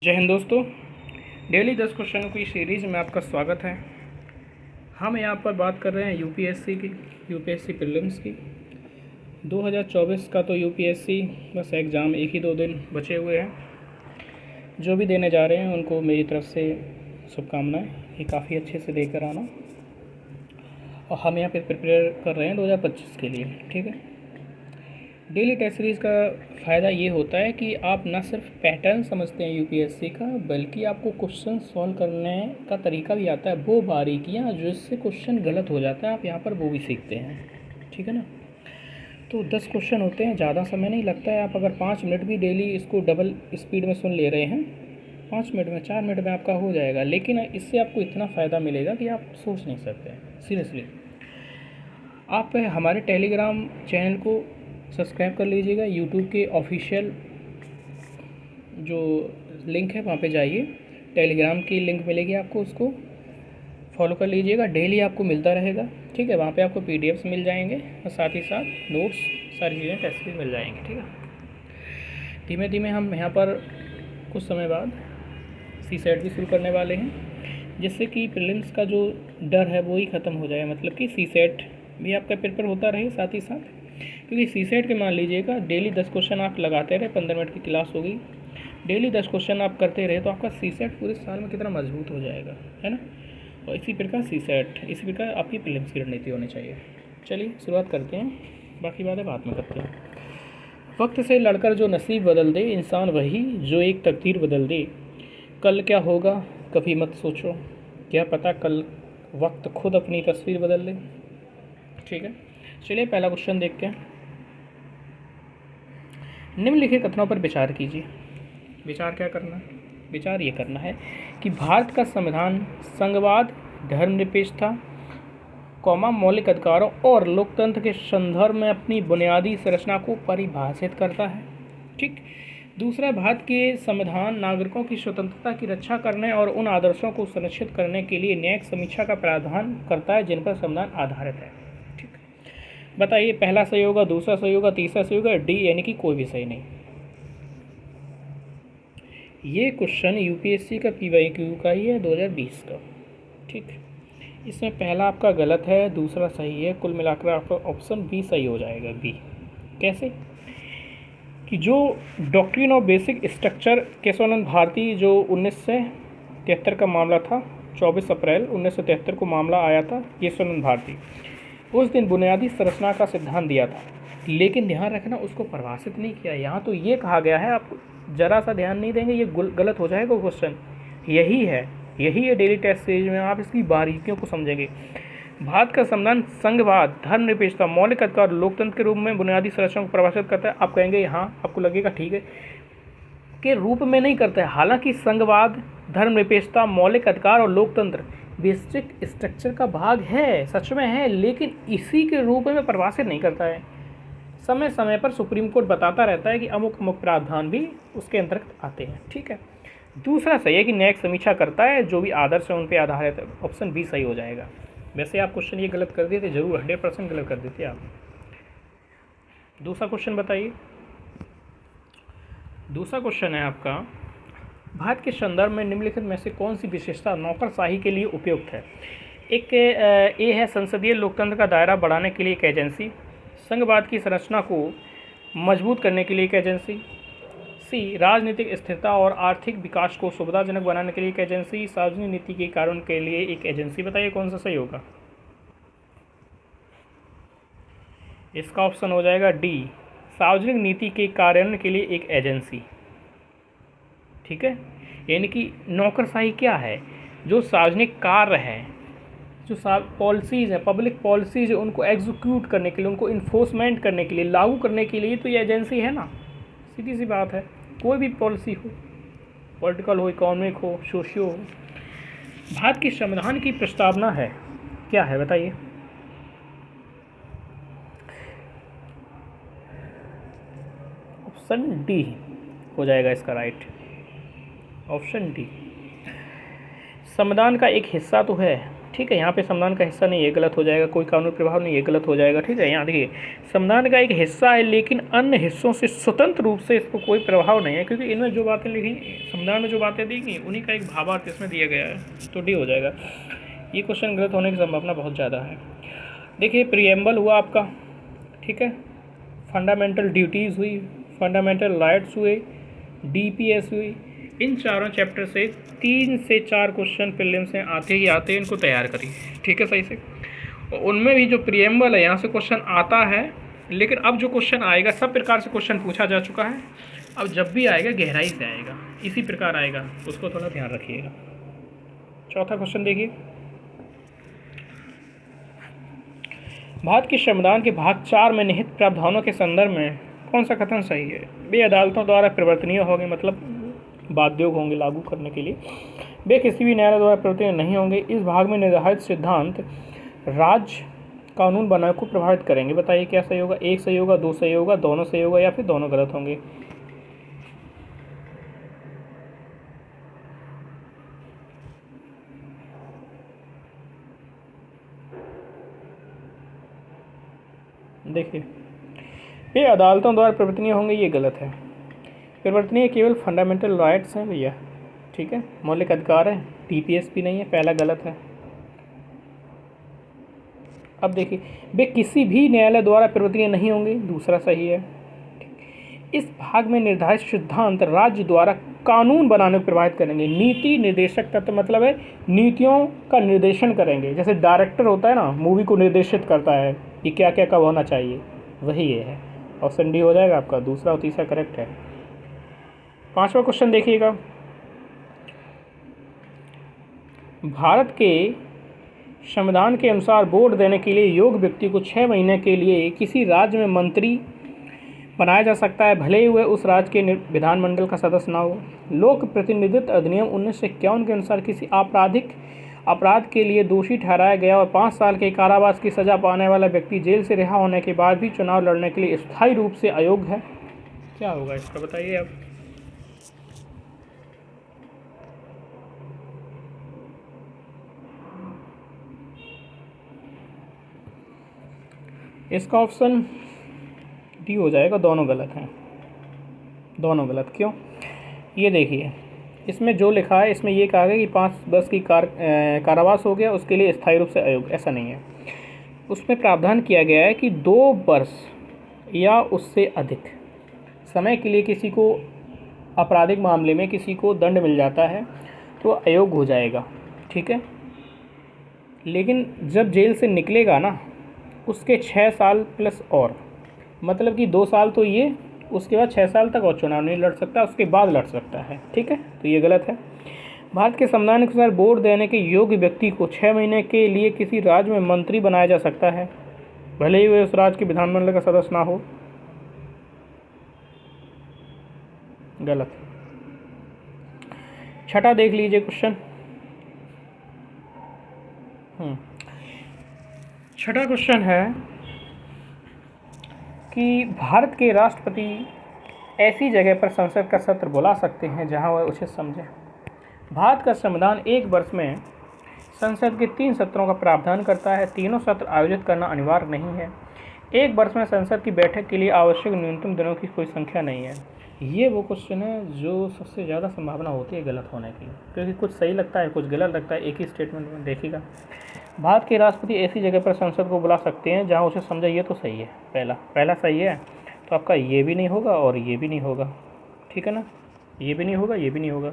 जय हिंद दोस्तों। डेली 10 क्वेश्चनों की सीरीज़ में आपका स्वागत है। हम यहाँ पर बात कर रहे हैं यूपीएससी की, यूपीएससी प्रीलिम्स की। 2024 का तो यूपीएससी बस एग्ज़ाम एक ही 2 दिन बचे हुए हैं। जो भी देने जा रहे हैं उनको मेरी तरफ से शुभकामनाएं, ये काफ़ी अच्छे से देकर आना। और हम यहाँ पर प्रिपेयर कर रहे हैं 2025 के लिए, ठीक है। डेली टेस्ट सीरीज़ का फ़ायदा ये होता है कि आप न सिर्फ पैटर्न समझते हैं यूपीएससी का, बल्कि आपको क्वेश्चन सॉल्व करने का तरीका भी आता है। वो बारीकियाँ जिससे क्वेश्चन गलत हो जाता है, आप यहाँ पर वो भी सीखते हैं, ठीक है ना। तो 10 क्वेश्चन होते हैं, ज़्यादा समय नहीं लगता है। आप अगर 5 मिनट भी डेली इसको डबल स्पीड में सुन ले रहे हैं, 5 मिनट में 4 मिनट में आपका हो जाएगा। लेकिन इससे आपको इतना फ़ायदा मिलेगा कि आप सोच नहीं सकते। सीरियसली, आप हमारे टेलीग्राम चैनल को सब्सक्राइब कर लीजिएगा। यूट्यूब के ऑफिशियल जो लिंक है वहाँ पे जाइए, टेलीग्राम की लिंक मिलेगी आपको, उसको फॉलो कर लीजिएगा। डेली आपको मिलता रहेगा, ठीक है। वहाँ पे आपको पीडीएफ्स मिल जाएंगे और साथ ही साथ नोट्स, सारी चीज़ें टेस्ट भी मिल जाएंगी, ठीक है। धीमे धीमे हम यहाँ पर कुछ समय बाद सीसेट भी शुरू करने वाले हैं, जिससे कि प्रीलिम्स का जो डर है वो ही ख़त्म हो जाए। मतलब कि सीसेट भी आपका पेपर होता रहे साथ ही साथ। क्योंकि सीसेट के मान लीजिएगा डेली 10 क्वेश्चन आप लगाते रहे, 15 मिनट की क्लास होगी, डेली 10 क्वेश्चन आप करते रहे, तो आपका सीसेट पूरे साल में कितना मजबूत हो जाएगा, है ना। और इसी प्रकार सीसेट, इसी प्रकार आपकी प्रीलिम्स की रणनीति होनी चाहिए। चलिए शुरुआत करते हैं, बाकी बातें बाद में करते हैं। वक्त से लड़कर जो नसीब बदल दे, इंसान वही जो एक तकदीर बदल दे। कल क्या होगा कभी मत सोचो, क्या पता कल वक्त खुद अपनी तस्वीर बदल दे, ठीक है। चलिए पहला क्वेश्चन देखते हैं। निम्नलिखित कथनों पर विचार कीजिए। विचार क्या करना है? विचार ये करना है कि भारत का संविधान संघवाद, धर्मनिरपेक्षता, मौलिक अधिकारों और लोकतंत्र के संदर्भ में अपनी बुनियादी संरचना को परिभाषित करता है, ठीक। दूसरा, भारत के संविधान नागरिकों की स्वतंत्रता की रक्षा करने और उन आदर्शों को सुनिश्चित करने के लिए न्यायिक समीक्षा का प्रावधान करता है जिन पर संविधान आधारित है, ठीक। बताइए, पहला सही होगा, दूसरा सही होगा, तीसरा सही होगा, डी यानी कि कोई भी सही नहीं। ये क्वेश्चन यूपीएससी का पीवाईक्यू का ही है 2020 का, ठीक। इसमें पहला आपका गलत है, दूसरा सही है। कुल मिलाकर आपका ऑप्शन बी सही हो जाएगा। बी कैसे? कि जो doctrine of basic structure Kesavananda Bharati, जो 1973 का मामला था, 24 अप्रैल 1973 को मामला आया था केशवानंद भारती, उस दिन बुनियादी संरचना का सिद्धांत दिया था। लेकिन ध्यान रखना, उसको परिभाषित नहीं किया। यहाँ तो ये कहा गया है, आप जरा सा ध्यान नहीं देंगे ये गलत हो जाएगा क्वेश्चन। यही है डेली टेस्ट सीरीज में आप इसकी बारीकियों को समझेंगे। भारत का संविधान संघवाद, धर्मनिरपेक्षता, मौलिक अधिकार, लोकतंत्र के रूप में बुनियादी संरचना को परिभाषित करता है। आप कहेंगे हाँ, आपको लगेगा ठीक है, के रूप में नहीं करता है। हालांकि संघवाद, धर्मनिरपेक्षता, मौलिक अधिकार और लोकतंत्र बेसिक स्ट्रक्चर का भाग है, सच में है, लेकिन इसी के रूप में परिभाषित नहीं करता है। समय समय पर सुप्रीम कोर्ट बताता रहता है कि अमुक अमुक प्रावधान भी उसके अंतर्गत आते हैं, ठीक है। दूसरा सही है कि न्यायिक समीक्षा करता है, जो भी आदर्श है उन पर आधारित है। ऑप्शन बी सही हो जाएगा। वैसे आप क्वेश्चन ये गलत कर दिए थे, जरूर 100% गलत कर देते आप। दूसरा क्वेश्चन बताइए। दूसरा क्वेश्चन है आपका, भारत के संदर्भ में निम्नलिखित में से कौन सी विशेषता नौकरशाही के लिए उपयुक्त है? एक ए है संसदीय लोकतंत्र का दायरा बढ़ाने के लिए एक एजेंसी, संघवाद की संरचना को मजबूत करने के लिए एक एजेंसी, सी राजनीतिक स्थिरता और आर्थिक विकास को सुविधाजनक बनाने के लिए एक एजेंसी, सार्वजनिक नीति के कारण के लिए एक एजेंसी। बताइए कौन सा सही होगा? इसका ऑप्शन हो जाएगा डी, सार्वजनिक नीति के कार्यान्वयन के लिए एक एजेंसी, ठीक है। यानी कि नौकरशाही क्या है? जो सार्वजनिक कार्य है, जो पॉलिसीज़ हैं, पब्लिक पॉलिसीज़ है, उनको एग्जीक्यूट करने के लिए, उनको इन्फोर्समेंट करने के लिए, लागू करने के लिए तो ये एजेंसी है ना। सीधी सी बात है। कोई भी पॉलिसी हो, पॉलिटिकल हो, इकोनॉमिक हो, सोशियो हो। भारत की संविधान की प्रस्तावना है, क्या है बताइए? ऑप्शन डी हो जाएगा इसका राइट, ऑप्शन डी। संविधान का एक हिस्सा तो है, ठीक है, यहाँ पे संविधान का हिस्सा नहीं है, गलत हो जाएगा। कोई कानूनी प्रभाव नहीं है, गलत हो जाएगा। ठीक है, यहाँ देखिए संविधान का एक हिस्सा है लेकिन अन्य हिस्सों से स्वतंत्र रूप से इसको कोई प्रभाव नहीं है, क्योंकि इनमें जो बातें लिखी, संविधान में जो बातें दी गई उन्हीं का एक भावार्थ इसमें दिया गया है, तो डी हो जाएगा। ये क्वेश्चन गलत होने की संभावना बहुत ज़्यादा है। देखिए प्रिएम्बल हुआ आपका, ठीक है, फंडामेंटल ड्यूटीज़ हुई, फंडामेंटल राइट्स हुए, डीपीएस हुई। इन चारों चैप्टर से 3 से 4 क्वेश्चन प्रीलिम्स में आते ही आते हैं, इनको तैयार करिए। ठीक है, सही से। और उनमें भी जो प्रिएम्बल है यहाँ से क्वेश्चन आता है, लेकिन अब जो क्वेश्चन आएगा सब प्रकार से क्वेश्चन पूछा जा चुका है, अब जब भी आएगा गहराई से आएगा, इसी प्रकार आएगा, उसको थोड़ा ध्यान रखिएगा। चौथा क्वेश्चन देखिए, भारत के संविधान के भाग 4 में निहित प्रावधानों के संदर्भ में कौन सा कथन सही है? वे अदालतों द्वारा परिवर्तनीय होंगे, मतलब बाध्य होंगे लागू करने के लिए। वे किसी भी न्यायालय द्वारा परिवर्तनीय नहीं होंगे। इस भाग में निर्धारित सिद्धांत राज्य कानून बनाने को प्रभावित करेंगे। बताइए क्या सही होगा? एक सही होगा, दो सही होगा, दोनों सही होगा, या फिर दोनों गलत होंगे? देखिए, वे अदालतों द्वारा परिवर्तनीय होंगे, ये गलत है। परिवर्तनीय केवल फंडामेंटल राइट्स हैं भैया, ठीक है, मौलिक अधिकार है, टीपीएस भी नहीं है, पहला गलत है। अब देखिए, वे किसी भी न्यायालय द्वारा परिवर्तनीय नहीं होंगे, दूसरा सही है। इस भाग में निर्धारित सिद्धांत राज्य द्वारा कानून बनाने को प्रभावित करेंगे। नीति निर्देशक तत्व मतलब है नीतियों का निर्देशन करेंगे, जैसे डायरेक्टर होता है ना, मूवी को निर्देशित करता है कि क्या क्या कब होना चाहिए, वही ये है। ऑप्शन डी हो जाएगा आपका, दूसरा और तीसरा करेक्ट है। पांचवा क्वेश्चन देखिएगा, भारत के संविधान के अनुसार वोट देने के लिए योग्य व्यक्ति को 6 महीने के लिए किसी राज्य में मंत्री बनाया जा सकता है, भले ही वह उस राज्य के विधानमंडल का सदस्य ना हो। लोक प्रतिनिधित्व अधिनियम 1951 के अनुसार किसी आपराधिक अपराध के लिए दोषी ठहराया गया और 5 साल के कारावास की सजा पाने वाला व्यक्ति जेल से रिहा होने के बाद भी चुनाव लड़ने के लिए स्थायी रूप से अयोग्य है। क्या होगा इसका, बताइए आप? इसका ऑप्शन डी हो जाएगा, दोनों गलत हैं। दोनों गलत क्यों? ये देखिए, इसमें जो लिखा है, इसमें ये कहा गया कि 5 वर्ष की कारावास हो गया, उसके लिए स्थायी रूप से अयोग्य, ऐसा नहीं है। उसमें प्रावधान किया गया है कि 2 वर्ष या उससे अधिक समय के लिए किसी को आपराधिक मामले में किसी को दंड मिल जाता है तो अयोग्य हो जाएगा, ठीक है। लेकिन जब जेल से निकलेगा ना, उसके 6 साल प्लस और, मतलब कि 2 साल तो ये, उसके बाद 6 साल तक और चुनाव नहीं लड़ सकता, उसके बाद लड़ सकता है, ठीक है, तो ये गलत है। भारत के संविधान के अनुसार वोट देने के योग्य व्यक्ति को 6 महीने के लिए किसी राज्य में मंत्री बनाया जा सकता है, भले ही वह उस राज्य के विधानमंडल का सदस्य ना हो। गलत। छठा देख लीजिए क्वेश्चन। छठा क्वेश्चन है कि भारत के राष्ट्रपति ऐसी जगह पर संसद का सत्र बुला सकते हैं जहां वह उचित समझे। भारत का संविधान 1 वर्ष में संसद के 3 सत्रों का प्रावधान करता है। तीनों सत्र आयोजित करना अनिवार्य नहीं है। 1 वर्ष में संसद की बैठक के लिए आवश्यक न्यूनतम दिनों की कोई संख्या नहीं है। ये वो क्वेश्चन है जो सबसे ज़्यादा संभावना होती है गलत होने की, क्योंकि कुछ सही लगता है, कुछ गलत लगता है एक ही स्टेटमेंट में। देखिएगा, भारत के राष्ट्रपति ऐसी जगह पर संसद को बुला सकते हैं जहां उसे समझा, ये तो सही है, पहला सही है, तो आपका ये भी नहीं होगा और ये भी नहीं होगा, ठीक है ना, ये भी नहीं होगा, ये भी नहीं होगा।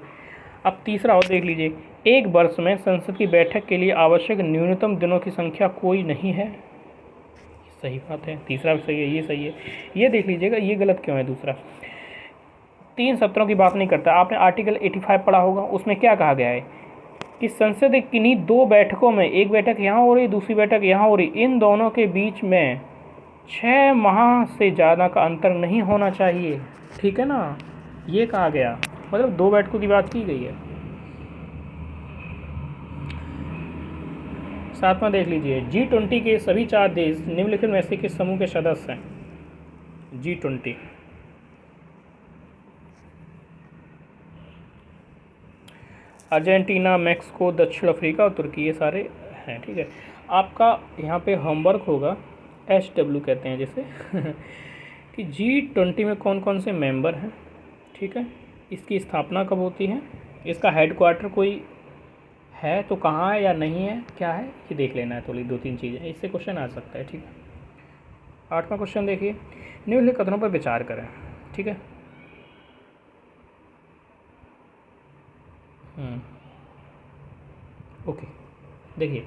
अब तीसरा और देख लीजिए, 1 वर्ष में संसद की बैठक के लिए आवश्यक न्यूनतम दिनों की संख्या कोई नहीं है, सही बात है, तीसरा भी सही है, ये सही है। ये देख लीजिएगा, ये गलत क्यों है दूसरा? 3 सत्रों की बात नहीं करता। आपने आर्टिकल 85 पढ़ा होगा, उसमें क्या कहा गया है कि संसद किन्हीं 2 बैठकों में, एक बैठक यहाँ हो रही, दूसरी बैठक यहाँ हो रही, इन दोनों के बीच में 6 माह से ज़्यादा का अंतर नहीं होना चाहिए, ठीक है ना, ये कहा गया, मतलब 2 बैठकों की बात की गई है। 7वां देख लीजिए, G20 के सभी 4 देश निम्नलिखित में से किस समूह के सदस्य हैं? G20 अर्जेंटीना, मैक्सिको, दक्षिण अफ्रीका और तुर्की, ये सारे हैं, ठीक है। आपका यहाँ पे होमवर्क होगा, SW कहते हैं जिसे कि G20 में कौन कौन से मेंबर हैं, ठीक है। इसकी स्थापना कब होती है, इसका हेडक्वार्टर कोई है तो कहाँ है या नहीं है, क्या है, ये देख लेना है। थोड़ी 2-3 चीज़ें, इससे क्वेश्चन आ सकता है, ठीक है। 8वां क्वेश्चन देखिए, निम्नलिखित कथनों पर विचार करें, ठीक है। ओके, देखिए,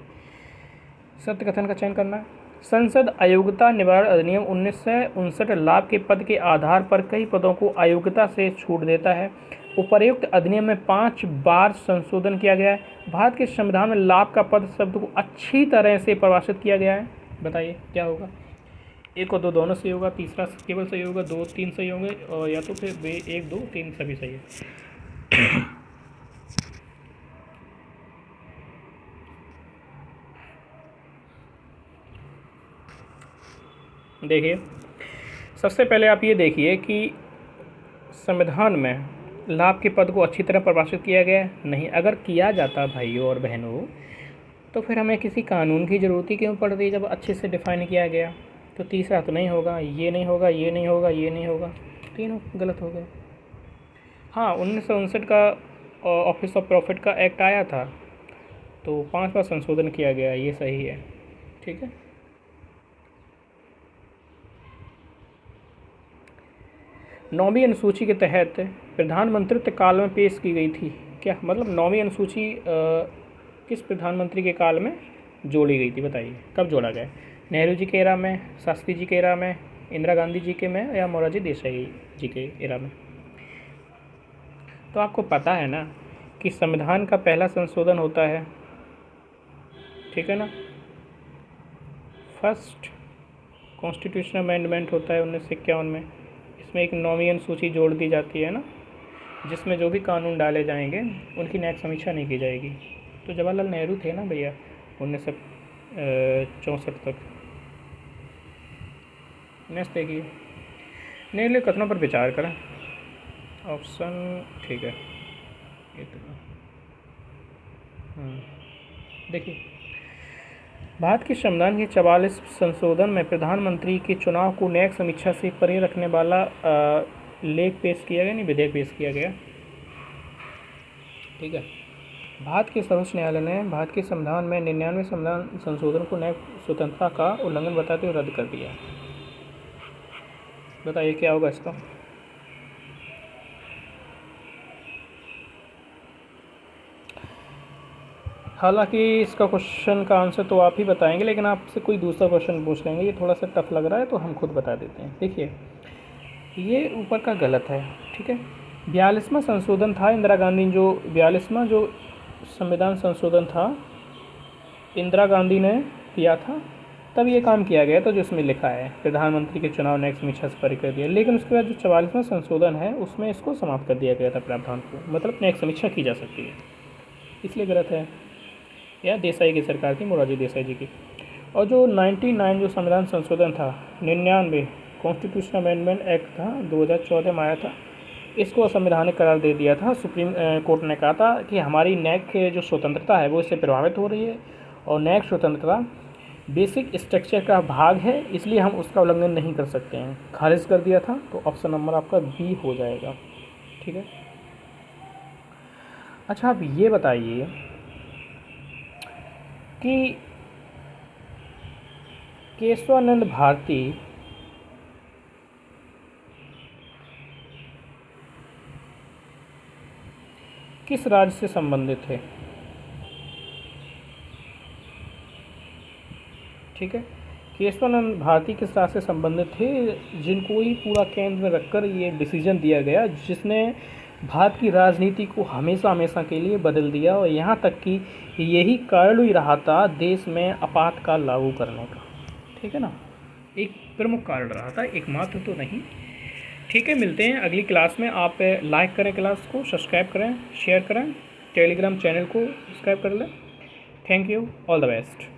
सत्य कथन का चयन करना है। संसद अयोग्यता निवारण अधिनियम 1959 लाभ के पद के आधार पर कई पदों को अयोग्यता से छूट देता है। उपर्युक्त अधिनियम में 5 बार संशोधन किया गया है। भारत के संविधान में लाभ का पद शब्द को अच्छी तरह से परिभाषित किया गया है। बताइए क्या होगा। 1 और 2 दोनों सही होगा, तीसरा केवल सही होगा, 2 3 सही होंगे, और या तो फिर 1 2 3 सभी सही है। देखिए, सबसे पहले आप ये देखिए कि संविधान में लाभ के पद को अच्छी तरह परिभाषित किया गया है, नहीं। अगर किया जाता भाइयों और बहनों, तो फिर हमें किसी कानून की ज़रूरत ही क्यों पड़ती जब अच्छे से डिफाइन किया गया। तो तीसरा तो नहीं होगा, ये नहीं होगा, ये नहीं होगा, ये नहीं होगा, तीनों गलत हो गए। हाँ, 1959 का ऑफिस ऑफ प्रॉफिट का एक्ट आया था, तो 5 बार संशोधन किया गया, ये सही है, ठीक है। नौवीं अनुसूची के तहत प्रधानमंत्रित्व काल में पेश की गई थी। क्या मतलब नौवीं अनुसूची किस प्रधानमंत्री के काल में जोड़ी गई थी, बताइए कब जोड़ा गया। नेहरू जी के एरा में, शास्त्री जी के एरा में, इंदिरा गांधी जी के में, या मोरारजी देसाई जी के एरा में। तो आपको पता है ना कि संविधान का पहला संशोधन होता है, ठीक है ना, फर्स्ट कॉन्स्टिट्यूशनल अमेंडमेंट होता है 1951 में। इसमें एक नौवीं अनुसूची जोड़ दी जाती है ना, जिसमें जो भी कानून डाले जाएंगे उनकी न्यायिक समीक्षा नहीं की जाएगी। तो जवाहरलाल नेहरू थे ना भैया 1964 तक। नेक्स्ट देखिए, निम्नलिखित कथनों पर विचार करें। ऑप्शन ठीक है, देखिए, भारत के संविधान के 44 संशोधन में प्रधानमंत्री के चुनाव को न्यायिक समीक्षा से परे रखने वाला लेख पेश किया गया, नहीं विधेयक पेश किया गया, ठीक है। भारत के सर्वोच्च न्यायालय ने भारत के संविधान में 99 संविधान संशोधन को न्यायिक स्वतंत्रता का उल्लंघन बताते हुए रद्द कर दिया। बताइए क्या होगा इसका। हालांकि इसका क्वेश्चन का आंसर तो आप ही बताएंगे, लेकिन आपसे कोई दूसरा क्वेश्चन पूछ लेंगे, ये थोड़ा सा टफ लग रहा है तो हम खुद बता देते हैं। देखिए, ये ऊपर का गलत है, ठीक है। 42वां संशोधन था इंदिरा गांधी, जो 42वां जो संविधान संशोधन था इंदिरा गांधी ने किया था, तब ये काम किया गया था जो इसमें लिखा है, प्रधानमंत्री के चुनाव न्यायिक समीक्षा से परे कर दिया। लेकिन उसके बाद जो 44वां संशोधन है उसमें इसको समाप्त कर दिया गया था प्रावधान को, मतलब न्यायिक समीक्षा की जा सकती है, इसलिए गलत है। या देसाई की सरकार थी, मोरारजी देसाई जी की। और जो 99 जो संविधान संशोधन था, 99 कॉन्स्टिट्यूशनल अमेंडमेंट एक्ट था, 2014 में आया था, इसको असंवैधानिक करार दे दिया था। सुप्रीम कोर्ट ने कहा था कि हमारी न्यायिक जो स्वतंत्रता है वो इससे प्रभावित हो रही है, और न्यायिक स्वतंत्रता बेसिक स्ट्रक्चर का भाग है, इसलिए हम उसका उल्लंघन नहीं कर सकते हैं, खारिज कर दिया था। तो ऑप्शन नंबर आपका बी हो जाएगा, ठीक है। अच्छा, आप ये बताइए कि केशवानंद भारती किस राज्य से संबंधित है, ठीक है। केशवानंद भारती किस राज्य से संबंधित थे, जिनको ही पूरा केंद्र में रखकर ये डिसीजन दिया गया, जिसने भारत की राजनीति को हमेशा हमेशा के लिए बदल दिया, और यहाँ तक कि यही कारण ही रहा था देश में आपातकाल लागू करने का, ठीक है ना, एक प्रमुख कारण रहा था, एकमात्र तो नहीं। ठीक है, मिलते हैं अगली क्लास में। आप लाइक करें क्लास को, सब्सक्राइब करें, शेयर करें, टेलीग्राम चैनल को सब्सक्राइब कर लें। Thank you, all the best.